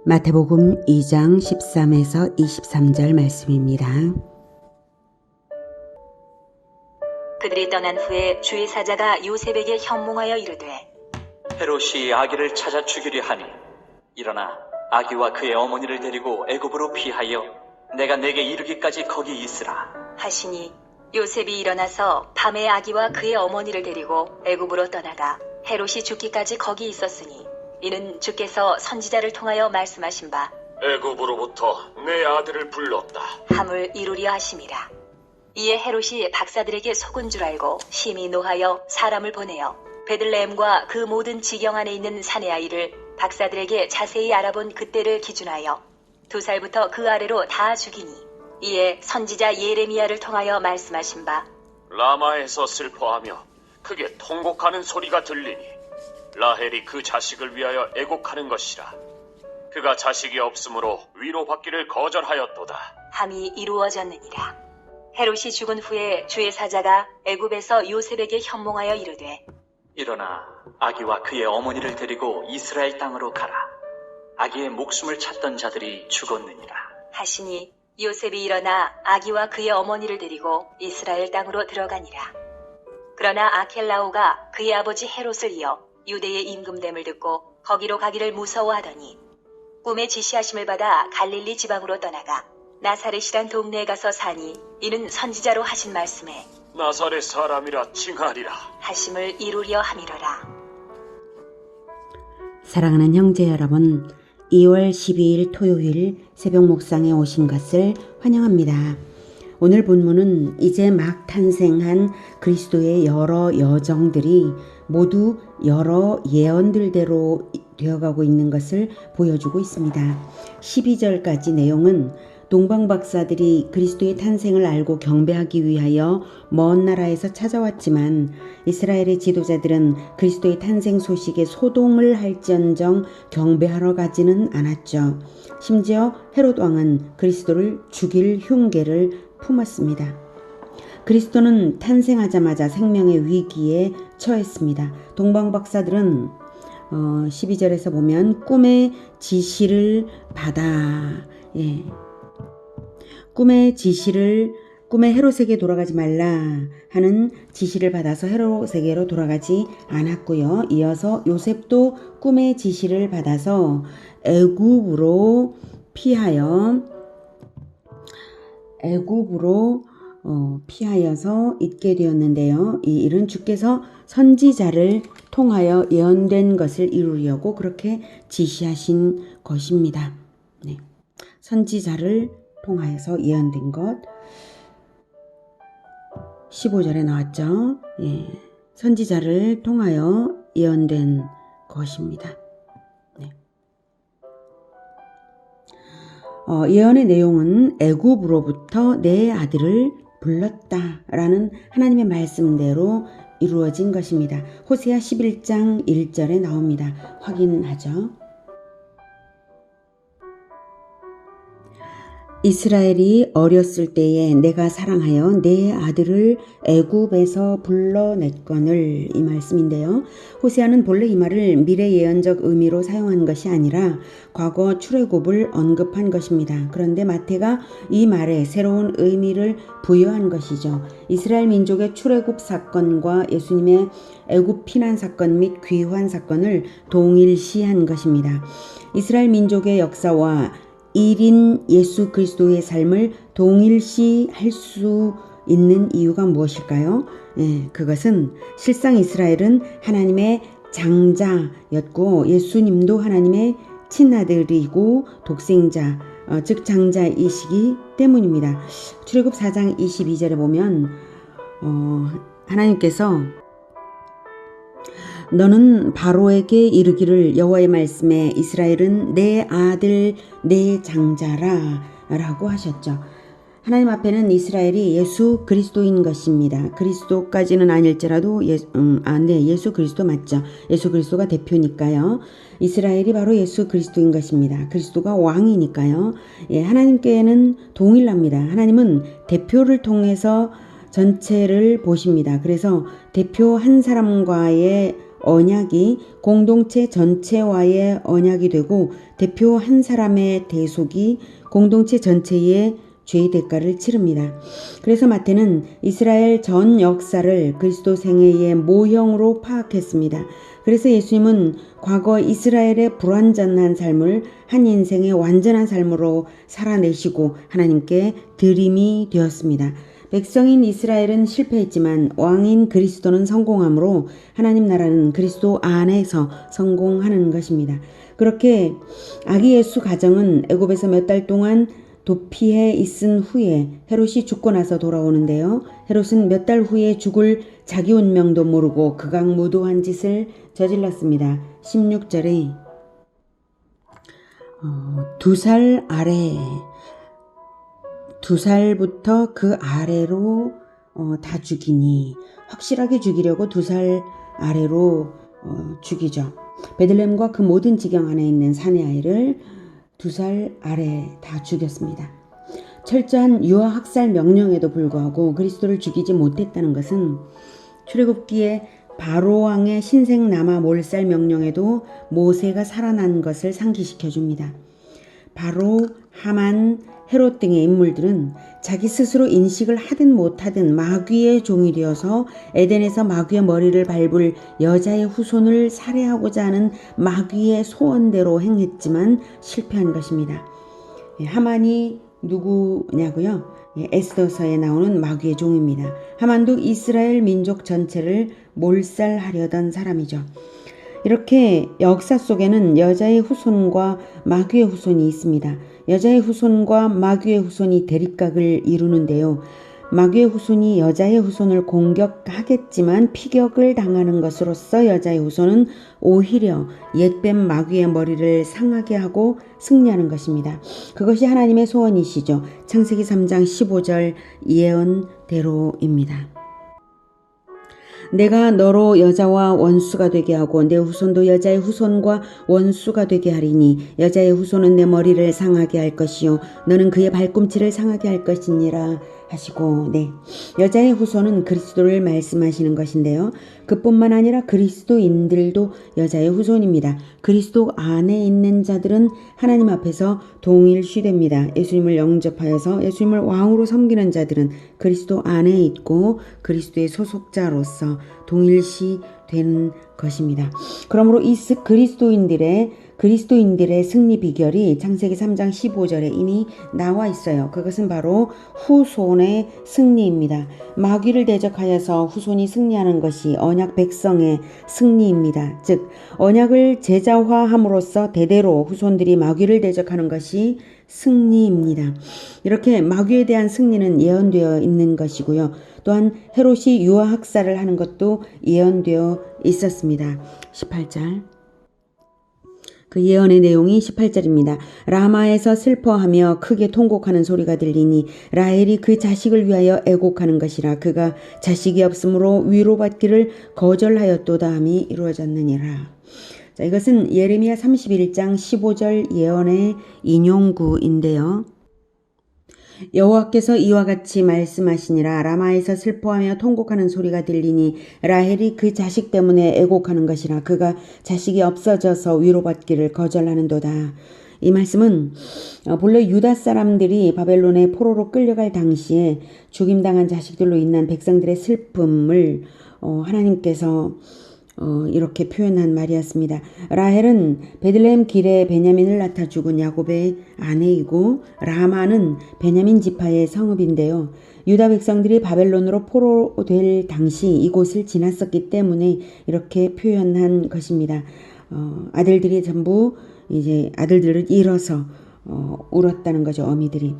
마태복음 2장 13에서 23절 말씀입니다. 그들이 떠난 후에 주의 사자가 요셉에게 현몽하여 이르되, 헤롯이 아기를 찾아 죽이려 하니 일어나 아기와 그의 어머니를 데리고 애굽으로 피하여 내가 내게 이르기까지 거기 있으라 하시니 요셉이 일어나서 밤에 아기와 그의 어머니를 데리고 애굽으로 떠나가 헤롯이 죽기까지 거기 있었으니 이는 주께서 선지자를 통하여 말씀하신 바 애굽으로부터 내 아들을 불렀다. 함을 이루려 하심이라. 이에 헤롯이 박사들에게 속은 줄 알고 심히 노하여 사람을 보내어 베들레헴과 그 모든 지경 안에 있는 사내 아이를 박사들에게 자세히 알아본 그때를 기준하여 2살부터 그 아래로 다 죽이니 이에 선지자 예레미야를 통하여 말씀하신 바 라마에서 슬퍼하며 크게 통곡하는 소리가 들리니 라헬이 그 자식을 위하여 애곡하는 것이라. 그가 자식이 없으므로 위로받기를 거절하였도다. 함이 이루어졌느니라. 헤롯이 죽은 후에 주의 사자가 애굽에서 요셉에게 현몽하여 이르되, 일어나 아기와 그의 어머니를 데리고 이스라엘 땅으로 가라. 아기의 목숨을 찾던 자들이 죽었느니라 하시니 요셉이 일어나 아기와 그의 어머니를 데리고 이스라엘 땅으로 들어가니라. 그러나 아켈라오가 그의 아버지 헤롯을 이어 유대의 임금됨을 듣고 거기로 가기를 무서워하더니 꿈에 지시하심을 받아 갈릴리 지방으로 떠나가 나사렛이란 동네에 가서 사니 이는 선지자로 하신 말씀에 나사렛 사람이라 칭하리라 하심을 이루려 함이로라. 사랑하는 형제 여러분, 2월 12일 토요일 새벽 목상에 오신 것을 환영합니다. 오늘 본문은 이제 막 탄생한 그리스도의 여러 여정들이 모두 여러 예언들대로 되어가고 있는 것을 보여주고 있습니다. 12절까지 내용은 동방박사들이 그리스도의 탄생을 알고 경배하기 위하여 먼 나라에서 찾아왔지만 이스라엘의 지도자들은 그리스도의 탄생 소식에 소동을 할지언정 경배하러 가지는 않았죠. 심지어 헤롯 왕은 그리스도를 죽일 흉계를 품었습니다. 그리스도는 탄생하자마자 생명의 위기에 처했습니다. 동방박사들은 12절에서 보면 꿈의 지시를 받아 꿈의 헤롯에게 돌아가지 말라 하는 지시를 받아서 헤롯에게로 돌아가지 않았고요. 이어서 요셉도 꿈의 지시를 받아서 애굽으로 피하여서 있게 되었는데요. 이 일은 주께서 선지자를 통하여 예언된 것을 이루려고 그렇게 지시하신 것입니다. 네. 선지자를 통하여서 예언된 것 15절에 나왔죠. 예. 선지자를 통하여 예언된 것입니다. 네. 예언의 내용은 애굽으로부터 내 아들을 불렀다라는 하나님의 말씀대로 이루어진 것입니다. 호세아 11장 1절에 나옵니다. 확인하죠. 이스라엘이 어렸을 때에 내가 사랑하여 내 아들을 애굽에서 불러냈거늘, 이 말씀인데요. 호세아는 본래 이 말을 미래 예언적 의미로 사용한 것이 아니라 과거 출애굽을 언급한 것입니다. 그런데 마태가 이 말에 새로운 의미를 부여한 것이죠. 이스라엘 민족의 출애굽 사건과 예수님의 애굽 피난 사건 및 귀환 사건을 동일시한 것입니다. 이스라엘 민족의 역사와 1인 예수 그리스도의 삶을 동일시할 수 있는 이유가 무엇일까요? 그것은 실상 이스라엘은 하나님의 장자였고 예수님도 하나님의 친아들이고 독생자, 즉 장자이시기 때문입니다. 출애굽 4장 22절에 보면 하나님께서 너는 바로에게 이르기를 여호와의 말씀에 이스라엘은 내 아들 내 장자라 라고 하셨죠. 하나님 앞에는 이스라엘이 예수 그리스도인 것입니다. 그리스도까지는 아닐지라도 예수 그리스도 맞죠. 예수 그리스도가 대표니까요. 이스라엘이 바로 예수 그리스도인 것입니다. 그리스도가 왕이니까요. 하나님께는 동일합니다. 하나님은 대표를 통해서 전체를 보십니다. 그래서 대표 한 사람과의 언약이 공동체 전체와의 언약이 되고 대표 한 사람의 대속이 공동체 전체의 죄의 대가를 치릅니다. 그래서 마태는 이스라엘 전 역사를 그리스도 생애의 모형으로 파악했습니다. 그래서 예수님은 과거 이스라엘의 불완전한 삶을 한 인생의 완전한 삶으로 살아내시고 하나님께 드림이 되었습니다. 백성인 이스라엘은 실패했지만 왕인 그리스도는 성공함으로 하나님 나라는 그리스도 안에서 성공하는 것입니다. 그렇게 아기 예수 가정은 애굽에서 몇 달 동안 도피해 있은 후에 헤롯이 죽고 나서 돌아오는데요. 헤롯은 몇 달 후에 죽을 자기 운명도 모르고 극악무도한 짓을 저질렀습니다. 16절에 2살 아래 2살부터 그 아래로 다 죽이니 확실하게 죽이려고 2살 아래로 죽이죠. 베들레헴과 그 모든 지경 안에 있는 사내 아이를 2살 아래 다 죽였습니다. 철저한 유아 학살 명령에도 불구하고 그리스도를 죽이지 못했다는 것은 출애굽기에 바로 왕의 신생 남아 몰살 명령에도 모세가 살아난 것을 상기시켜 줍니다. 바로, 하만, 헤롯 등의 인물들은 자기 스스로 인식을 하든 못하든 마귀의 종이 되어서 에덴에서 마귀의 머리를 밟을 여자의 후손을 살해하고자 하는 마귀의 소원대로 행했지만 실패한 것입니다. 하만이 누구냐고요? 에스더서에 나오는 마귀의 종입니다. 하만도 이스라엘 민족 전체를 몰살하려던 사람이죠. 이렇게 역사 속에는 여자의 후손과 마귀의 후손이 있습니다. 여자의 후손과 마귀의 후손이 대립각을 이루는데요. 마귀의 후손이 여자의 후손을 공격하겠지만 피격을 당하는 것으로서 여자의 후손은 오히려 옛뱀 마귀의 머리를 상하게 하고 승리하는 것입니다. 그것이 하나님의 소원이시죠. 창세기 3장 15절 예언대로입니다. 내가 너로 여자와 원수가 되게 하고 내 후손도 여자의 후손과 원수가 되게 하리니 여자의 후손은 내 머리를 상하게 할 것이요 너는 그의 발꿈치를 상하게 할 것이니라 하시고, 여자의 후손은 그리스도를 말씀하시는 것인데요. 그뿐만 아니라 그리스도인들도 여자의 후손입니다. 그리스도 안에 있는 자들은 하나님 앞에서 동일시됩니다. 예수님을 영접하여서 예수님을 왕으로 섬기는 자들은 그리스도 안에 있고 그리스도의 소속자로서 동일시되는 것입니다. 그러므로 이 그리스도인들의 승리 비결이 창세기 3장 15절에 이미 나와 있어요. 그것은 바로 후손의 승리입니다. 마귀를 대적하여서 후손이 승리하는 것이 언약 백성의 승리입니다. 즉 언약을 제자화함으로써 대대로 후손들이 마귀를 대적하는 것이 승리입니다. 이렇게 마귀에 대한 승리는 예언되어 있는 것이고요. 또한 헤롯이 유아 학살을 하는 것도 예언되어 있었습니다. 18절. 그 예언의 내용이 18절입니다. 라마에서 슬퍼하며 크게 통곡하는 소리가 들리니 라헬이 그 자식을 위하여 애곡하는 것이라. 그가 자식이 없으므로 위로받기를 거절하였도다 함이 이루어졌느니라. 자, 이것은 예레미야 31장 15절 예언의 인용구인데요. 여호와께서 이와 같이 말씀하시니라. 라마에서 슬퍼하며 통곡하는 소리가 들리니 라헬이 그 자식 때문에 애곡하는 것이라. 그가 자식이 없어져서 위로받기를 거절하는도다. 이 말씀은 본래 유다 사람들이 바벨론의 포로로 끌려갈 당시에 죽임당한 자식들로 인한 백성들의 슬픔을 하나님께서 이렇게 표현한 말이었습니다. 라헬은 베들레헴 길에 베냐민을 낳다 죽은 야곱의 아내이고 라마는 베냐민 지파의 성읍인데요. 유다 백성들이 바벨론으로 포로될 당시 이곳을 지났었기 때문에 이렇게 표현한 것입니다. 아들들이 전부 이제 아들들을 잃어서 울었다는 거죠. 어미들이.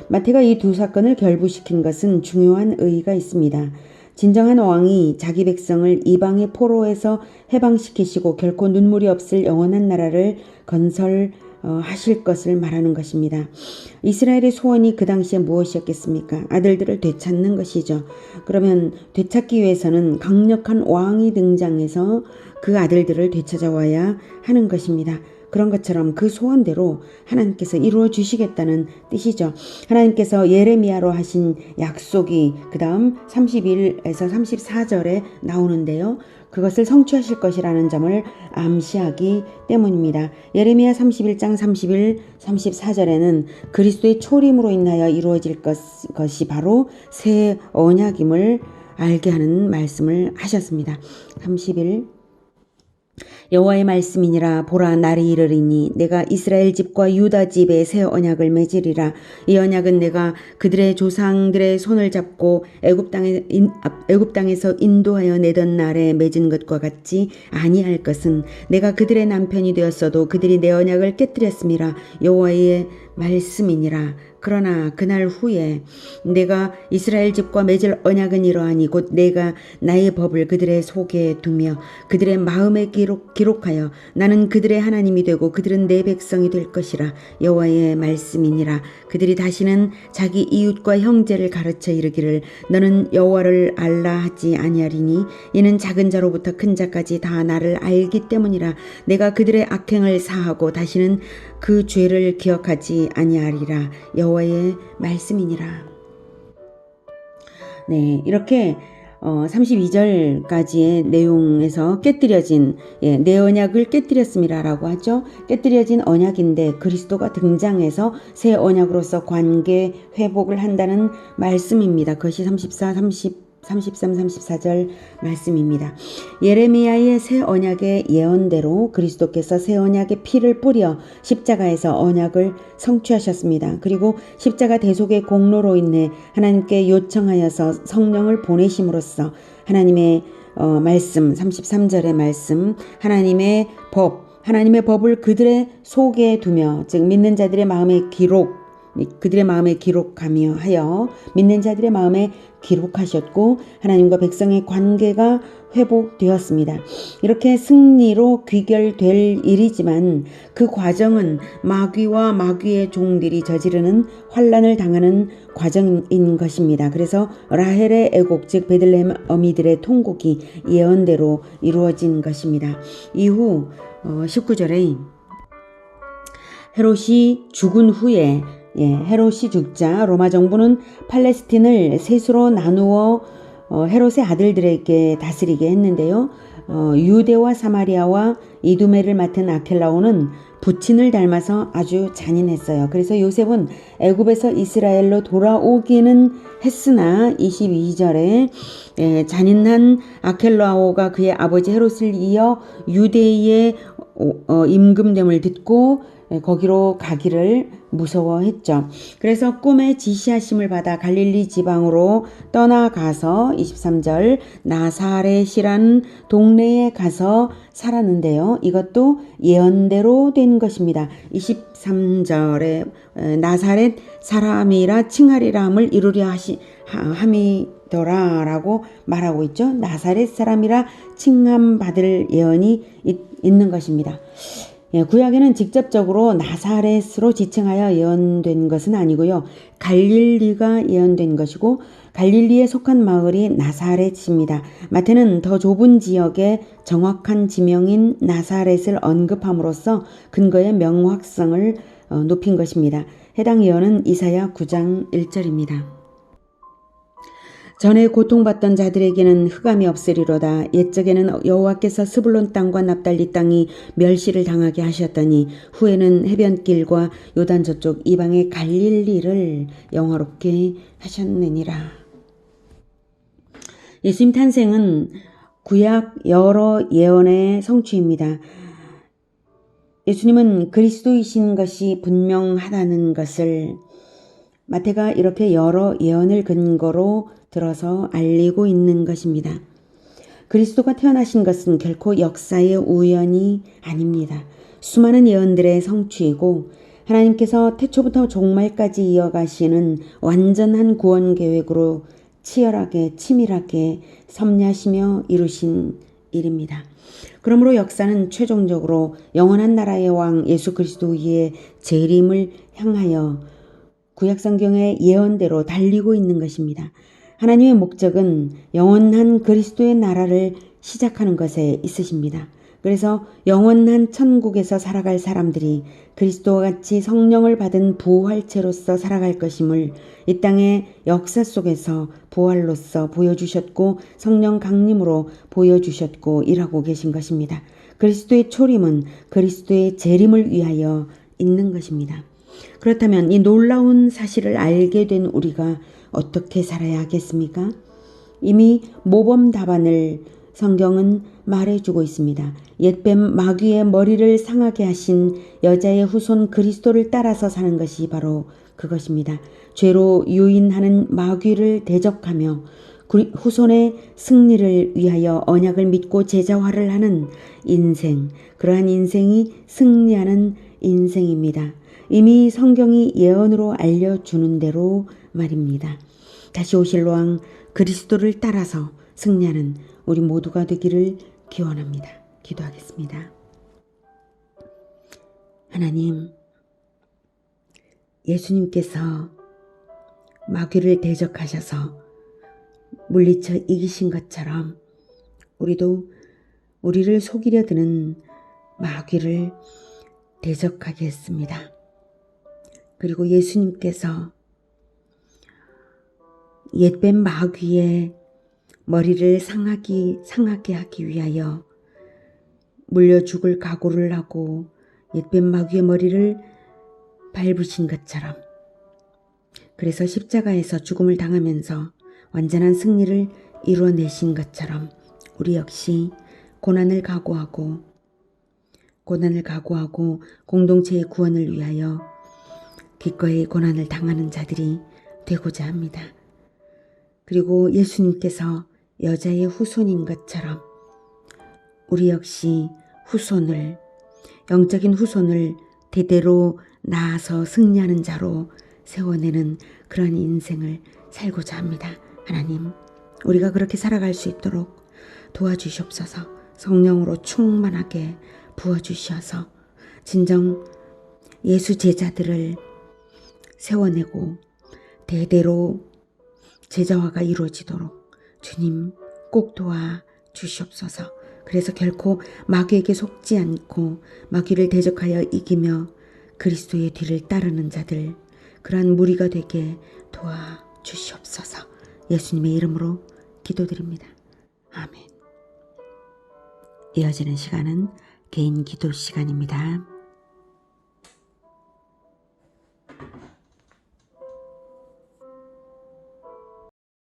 마태가 이 두 사건을 결부시킨 것은 중요한 의의가 있습니다. 진정한 왕이 자기 백성을 이방의 포로에서 해방시키시고 결코 눈물이 없을 영원한 나라를 건설하실 것을 말하는 것입니다. 이스라엘의 소원이 그 당시에 무엇이었겠습니까? 아들들을 되찾는 것이죠. 그러면 되찾기 위해서는 강력한 왕이 등장해서 그 아들들을 되찾아와야 하는 것입니다. 그런 것처럼 그 소원대로 하나님께서 이루어 주시겠다는 뜻이죠. 하나님께서 예레미야로 하신 약속이 그 다음 31에서 34절에 나오는데요. 그것을 성취하실 것이라는 점을 암시하기 때문입니다. 예레미야 31장 31, 34절에는 그리스도의 초림으로 인하여 이루어질 것이 바로 새 언약임을 알게 하는 말씀을 하셨습니다. 31 여호와의 말씀이니라. 보라, 날이 이르리니 내가 이스라엘 집과 유다 집에 새 언약을 맺으리라. 이 언약은 내가 그들의 조상들의 손을 잡고 애굽 땅에서 인도하여 내던 날에 맺은 것과 같지 아니할 것은 내가 그들의 남편이 되었어도 그들이 내 언약을 깨뜨렸음이라. 여호와의 말씀이니라. 그러나 그날 후에 내가 이스라엘 집과 맺을 언약은 이러하니 곧 내가 나의 법을 그들의 속에 두며 그들의 마음에 기록하여 나는 그들의 하나님이 되고 그들은 내 백성이 될 것이라. 여호와의 말씀이니라. 그들이 다시는 자기 이웃과 형제를 가르쳐 이르기를 너는 여호와를 알라 하지 아니하리니 이는 작은 자로부터 큰 자까지 다 나를 알기 때문이라. 내가 그들의 악행을 사하고 다시는 그 죄를 기억하지 아니하리라. 여호와의 말씀이니라. 네, 이렇게 32절까지의 내용에서 깨뜨려진 내 언약을 깨뜨렸음이라라고 하죠. 깨뜨려진 언약인데 그리스도가 등장해서 새 언약으로서 관계 회복을 한다는 말씀입니다. 그것이 33, 34절 말씀입니다. 예레미야의 새 언약의 예언대로 그리스도께서 새 언약의 피를 뿌려 십자가에서 언약을 성취하셨습니다. 그리고 십자가 대속의 공로로 인해 하나님께 요청하여서 성령을 보내심으로써 하나님의 말씀 33절의 말씀 하나님의 법을 그들의 속에 두며 즉 믿는 자들의 마음에 그들의 마음에 기록하며 하여 믿는 자들의 마음에 기록하셨고 하나님과 백성의 관계가 회복되었습니다. 이렇게 승리로 귀결될 일이지만 그 과정은 마귀와 마귀의 종들이 저지르는 환난을 당하는 과정인 것입니다. 그래서 라헬의 애곡 즉 베들레헴 어미들의 통곡이 예언대로 이루어진 것입니다. 이후 19절에 헤롯이 죽은 후에 헤롯이 죽자 로마 정부는 팔레스틴을 셋으로 나누어 헤롯의 아들들에게 다스리게 했는데요. 유대와 사마리아와 이두메를 맡은 아켈라오는 부친을 닮아서 아주 잔인했어요. 그래서 요셉은 애굽에서 이스라엘로 돌아오기는 했으나 22절에 잔인한 아켈라오가 그의 아버지 헤롯을 이어 유대의 임금됨을 듣고 거기로 가기를 무서워했죠. 그래서 꿈의 지시하심을 받아 갈릴리 지방으로 떠나가서 23절 나사렛이라는 동네에 가서 살았는데요. 이것도 예언대로 된 것입니다. 23절에 나사렛 사람이라 칭하리라 함을 이루려 함이더라라고 말하고 있죠. 나사렛 사람이라 칭함받을 예언이 있는 것입니다. 구약에는 직접적으로 나사렛으로 지칭하여 예언된 것은 아니고요. 갈릴리가 예언된 것이고 갈릴리에 속한 마을이 나사렛입니다. 마태는 더 좁은 지역의 정확한 지명인 나사렛을 언급함으로써 근거의 명확성을 높인 것입니다. 해당 예언은 이사야 9장 1절입니다. 전에 고통받던 자들에게는 흑암이 없으리로다. 옛적에는 여호와께서 스불론 땅과 납달리 땅이 멸시를 당하게 하셨더니 후에는 해변길과 요단 저쪽 이방의 갈릴리를 영화롭게 하셨느니라. 예수님 탄생은 구약 여러 예언의 성취입니다. 예수님은 그리스도이신 것이 분명하다는 것을 마태가 이렇게 여러 예언을 근거로 들어서 알리고 있는 것입니다. 그리스도가 태어나신 것은 결코 역사의 우연이 아닙니다. 수많은 예언들의 성취이고 하나님께서 태초부터 종말까지 이어가시는 완전한 구원 계획으로 치열하게 치밀하게 섭리하시며 이루신 일입니다. 그러므로 역사는 최종적으로 영원한 나라의 왕 예수 그리스도의 재림을 향하여 구약성경의 예언대로 달리고 있는 것입니다. 하나님의 목적은 영원한 그리스도의 나라를 시작하는 것에 있으십니다. 그래서 영원한 천국에서 살아갈 사람들이 그리스도와 같이 성령을 받은 부활체로서 살아갈 것임을 이 땅의 역사 속에서 부활로서 보여주셨고 성령 강림으로 보여주셨고 일하고 계신 것입니다. 그리스도의 초림은 그리스도의 재림을 위하여 있는 것입니다. 그렇다면 이 놀라운 사실을 알게 된 우리가 어떻게 살아야 하겠습니까? 이미 모범 답안을 성경은 말해주고 있습니다. 옛뱀 마귀의 머리를 상하게 하신 여자의 후손 그리스도를 따라서 사는 것이 바로 그것입니다. 죄로 유인하는 마귀를 대적하며 후손의 승리를 위하여 언약을 믿고 제자화를 하는 인생, 그러한 인생이 승리하는 인생입니다. 이미 성경이 예언으로 알려주는 대로 말입니다. 다시 오실 왕 그리스도를 따라서 승리하는 우리 모두가 되기를 기원합니다. 기도하겠습니다. 하나님, 예수님께서 마귀를 대적하셔서 물리쳐 이기신 것처럼 우리도 우리를 속이려 드는 마귀를 대적하겠습니다. 그리고 예수님께서 옛뱀 마귀의 머리를 상하게 하기 위하여 물려 죽을 각오를 하고 옛뱀 마귀의 머리를 밟으신 것처럼, 그래서 십자가에서 죽음을 당하면서 완전한 승리를 이루어내신 것처럼 우리 역시 고난을 각오하고 공동체의 구원을 위하여 기꺼이 고난을 당하는 자들이 되고자 합니다. 그리고 예수님께서 여자의 후손인 것처럼 우리 역시 영적인 후손을 대대로 낳아서 승리하는 자로 세워내는 그런 인생을 살고자 합니다. 하나님, 우리가 그렇게 살아갈 수 있도록 도와주시옵소서. 성령으로 충만하게 부어주셔서 진정 예수 제자들을 세워내고 대대로 제자화가 이루어지도록 주님 꼭 도와주시옵소서. 그래서 결코 마귀에게 속지 않고 마귀를 대적하여 이기며 그리스도의 뒤를 따르는 자들, 그러한 무리가 되게 도와주시옵소서. 예수님의 이름으로 기도드립니다. 아멘. 이어지는 시간은 개인 기도 시간입니다.